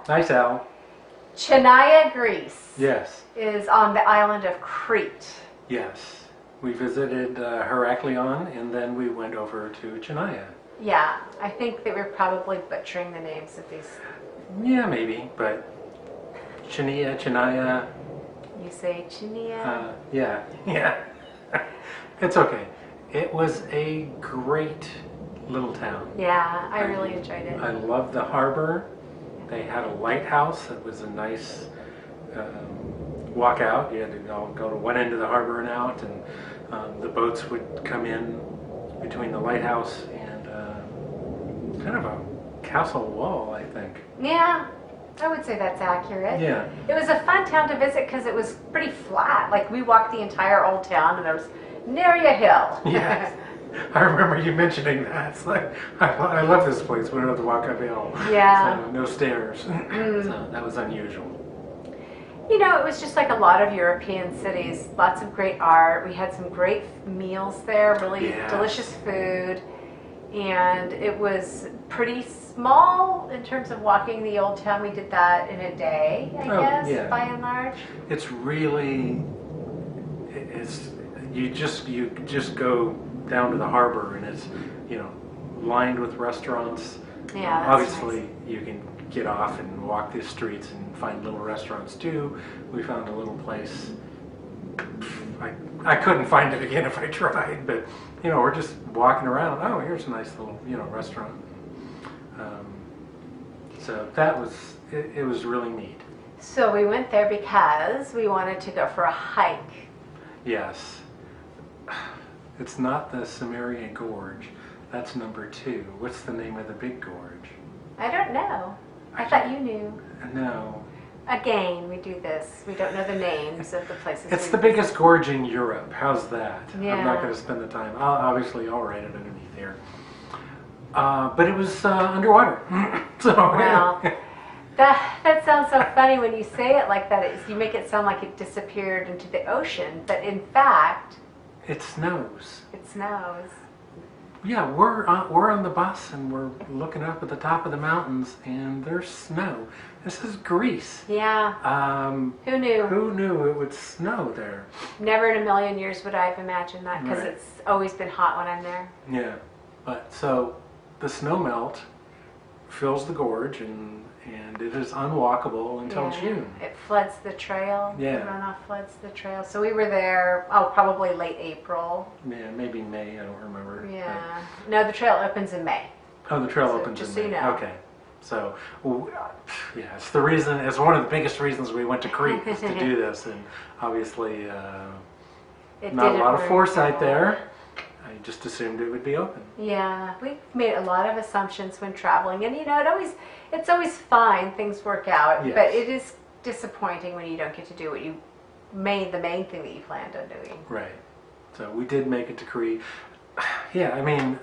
Hi, Sal. Chania Greece Yes, is on the island of Crete. yes. We visited Heraklion and then we went over to Chania. Yeah, I think that we're probably butchering the names of these. Yeah, maybe, but Chania, You say Chania? yeah, yeah. It's okay. It was a great little town. Yeah, I really enjoyed it. I loved the harbor. They had a lighthouse. It was a nice walk out. You had to go to one end of the harbor and out, and the boats would come in between the lighthouse and kind of a castle wall, I think. Yeah, I would say that's accurate. Yeah. It was a fun town to visit because it was pretty flat. Like we walked the entire old town and there was nary a hill. Yes. I remember you mentioning that. It's like, I love this place. We don't have to walk uphill. Yeah. So, no stairs. So that was unusual. You know, it was just like a lot of European cities. Lots of great art. We had some great meals there, really delicious food. And it was pretty small in terms of walking the old town. We did that in a day, I guess, by and large. It's really, you just go down to the harbor and it's, lined with restaurants. Yeah, that's obviously nice. You can get off and walk the streets and find little restaurants too. We found a little place. I couldn't find it again if I tried, but we're just walking around. Oh, here's a nice little restaurant. So that was it was really neat. So we went there because we wanted to go for a hike. Yes. It's not the Samaria Gorge. That's number 2. What's the name of the big gorge? I don't know. I thought you knew. No. Again, we do this. We don't know the names of the places. It's the biggest gorge in Europe. How's that? Yeah. I'm not going to spend the time. Obviously, I'll write it underneath here. But it was underwater. So. Wow. That sounds so funny when you say it like that. You make it sound like it disappeared into the ocean, but in fact, it snows. It snows. Yeah, we're on the bus and we're looking up at the top of the mountains and there's snow. This is Greece. Yeah. Who knew? Who knew it would snow there? Never in a million years would I have imagined that because Right. it's always been hot when I'm there. Yeah, but so the snow melt fills the gorge and it is unwalkable until June. It floods the trail. Yeah. The runoff floods the trail. So we were there, probably late April. Yeah, maybe May, I don't remember. Yeah. No, the trail opens in May. Oh, the trail So opens just in so you May. know. Okay. So, yeah, it's one of the biggest reasons we went to Crete is to do this, and obviously not a lot of foresight there. I just assumed it would be open. Yeah, we made a lot of assumptions when traveling, and it's always fine, things work out, Yes. but it is disappointing when you don't get to do what the main thing that you planned on doing. Right. So we did make it to Crete. Yeah, I mean,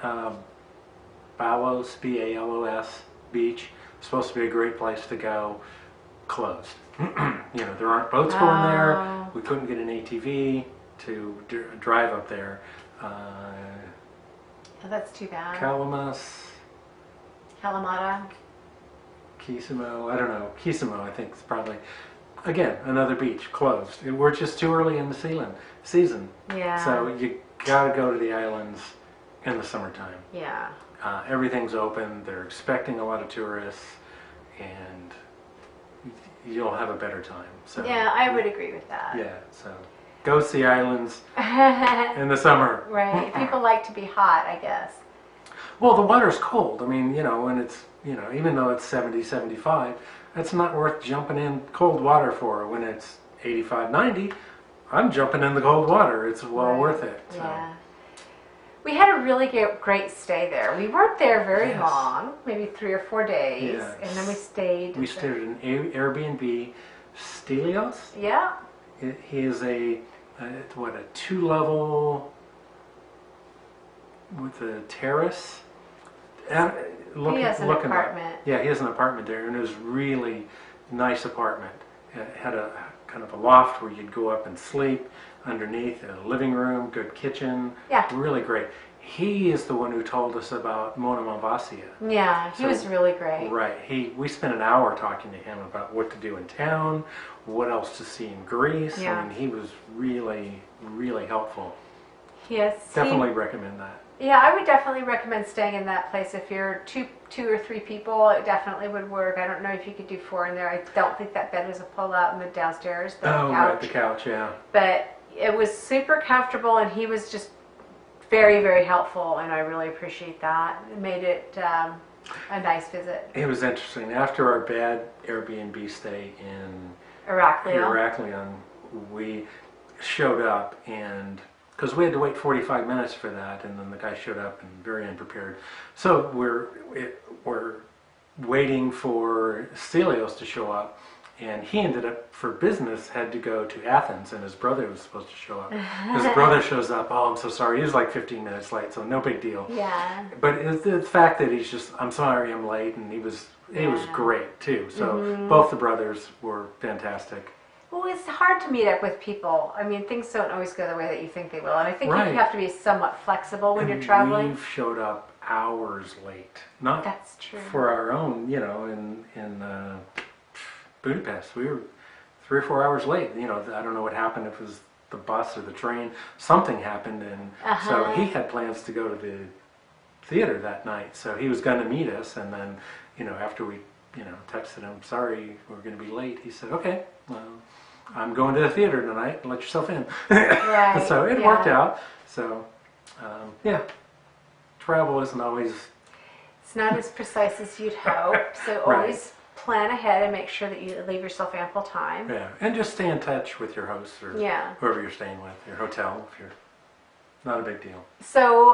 Balos, B-A-L-O-S, beach, supposed to be a great place to go, closed. There aren't boats going there. We couldn't get an ATV to drive up there. Oh, that's too bad. Kalamata, Kisimo, I don't know. Kisimo, I think, is probably, again, another beach, closed. We're just too early in the season. Yeah. So you gotta go to the islands in the summertime. Yeah. Everything's open. They're expecting a lot of tourists, and you'll have a better time. So Yeah, I would agree with that. yeah. So go see islands in the summer. Right. People like to be hot, I guess. Well, the water's cold. I mean, when it's even though it's 70, 75, that's not worth jumping in cold water for. When it's 85, 90, I'm jumping in the cold water. It's well worth it. So. Yeah. We had a really great stay there. We weren't there very Yes. long, maybe 3 or 4 days, Yes. and then we stayed. We stayed at an Airbnb, Stelios. Yeah. He is a 2-level with a terrace. He has an apartment. Yeah, he has an apartment there, and it was really nice apartment. It had a kind of a loft where you'd go up and sleep. underneath, a living room, good kitchen. Yeah. Really great. He is the one who told us about Mona Malvasia. Yeah, he was really great. Right. We spent an hour talking to him about what to do in town, what else to see in Greece. Yeah. I mean, he was really, really helpful. Yes. Definitely recommend that. Yeah, I would definitely recommend staying in that place. If you're two or three people, it definitely would work. I don't know if you could do 4 in there. I don't think that bed was a pull-out in the downstairs. The couch. Right, the couch, yeah. But it was super comfortable, and he was just very, very helpful, and I really appreciate that. It made it a nice visit. It was interesting. After our bad Airbnb stay in Heraklion, we showed up, and because we had to wait 45 minutes for that, and then the guy showed up and very unprepared. So we're waiting for Stelios to show up, and he ended up, for business, had to go to Athens, and his brother was supposed to show up. His brother shows up, oh, I'm so sorry, he was like 15 minutes late, so no big deal. Yeah. But it's the fact that he's just, I'm sorry I'm late, and he was great too. So both the brothers were fantastic. Well, it's hard to meet up with people. I mean, things don't always go the way that you think they will, and I think Right. you have to be somewhat flexible when And you're traveling. We've showed up hours late. Not That's true. for our own, in Budapest. We were 3 or 4 hours late. I don't know what happened, if it was the bus or the train. Something happened, and so he had plans to go to the theater that night. So he was going to meet us, and then, after we, texted him, sorry, we're going to be late. He said, okay, well, I'm going to the theater tonight. Let yourself in. Right. So it worked out. So, travel isn't always... It's not as precise as you'd hope, so Right. always plan ahead and make sure that you leave yourself ample time. Yeah, and just stay in touch with your host or Yeah. whoever you're staying with, your hotel, if you're... Not a big deal. So,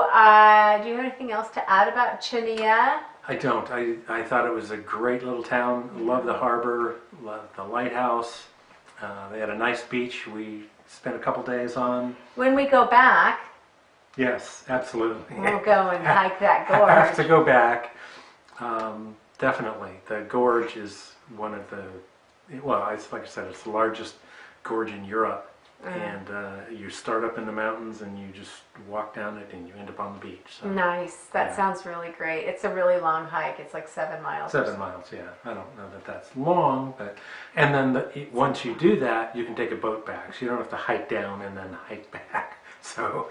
do you have anything else to add about Chania? I don't. I thought it was a great little town. Love the harbor, love the lighthouse. They had a nice beach we spent a couple days on. When we go back, Yes, absolutely. we'll go and hike that I have to gorge. go back. Definitely. The gorge is one of the, it's like I said, it's the largest gorge in Europe. And you start up in the mountains and you just walk down it and you end up on the beach. So. Nice. That Yeah. sounds really great. It's a really long hike. It's like 7 miles. 7 miles, yeah. I don't know that that's long, but and then once you do that, you can take a boat back, so you don't have to hike down and then hike back. So,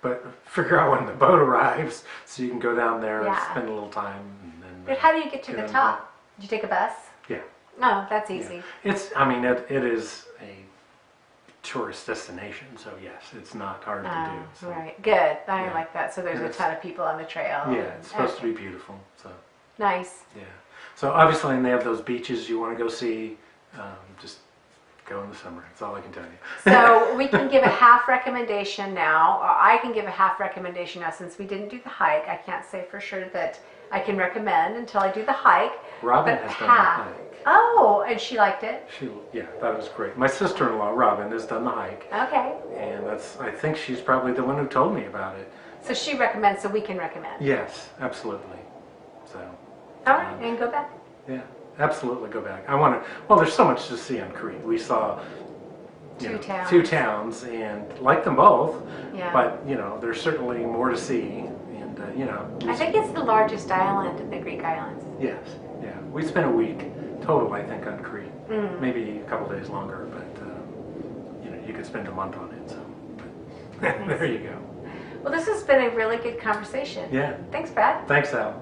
but figure out when the boat arrives, so you can go down there and spend a little time. And then, But how do you get to the on top? Did you take a bus? Yeah. Oh, that's easy. Yeah. It is a tourist destination, so yes, it's not hard to do. So. Right. Good. I Yeah. like that. So there's a Yes. ton of people on the trail. Yeah, it's supposed to be beautiful. So Nice. yeah. So obviously, and they have those beaches you want to go see. Just go in the summer. That's all I can tell you. So we can give a half recommendation now, or I can give a half recommendation now since we didn't do the hike. I can't say for sure that I can recommend until I do the hike. Robin but has done the half. hike. Oh, and she liked it? She, thought it was great. My sister-in-law, Robin, has done the hike, Okay. and I think she's probably the one who told me about it. So she recommends, so we can recommend. Yes, absolutely. So, All right, and go back. yeah, absolutely go back. I want to, well, there's so much to see on Crete. We saw two towns, and like them both, Yeah. but, there's certainly more to see, and, I think it's the largest island in the Greek islands. yes, yeah. We spent a week total, I think, on Crete. Maybe a couple days longer, but, you could spend a month on it, so, but there you go. Well, this has been a really good conversation. Yeah. Thanks, Brad. Thanks, Al.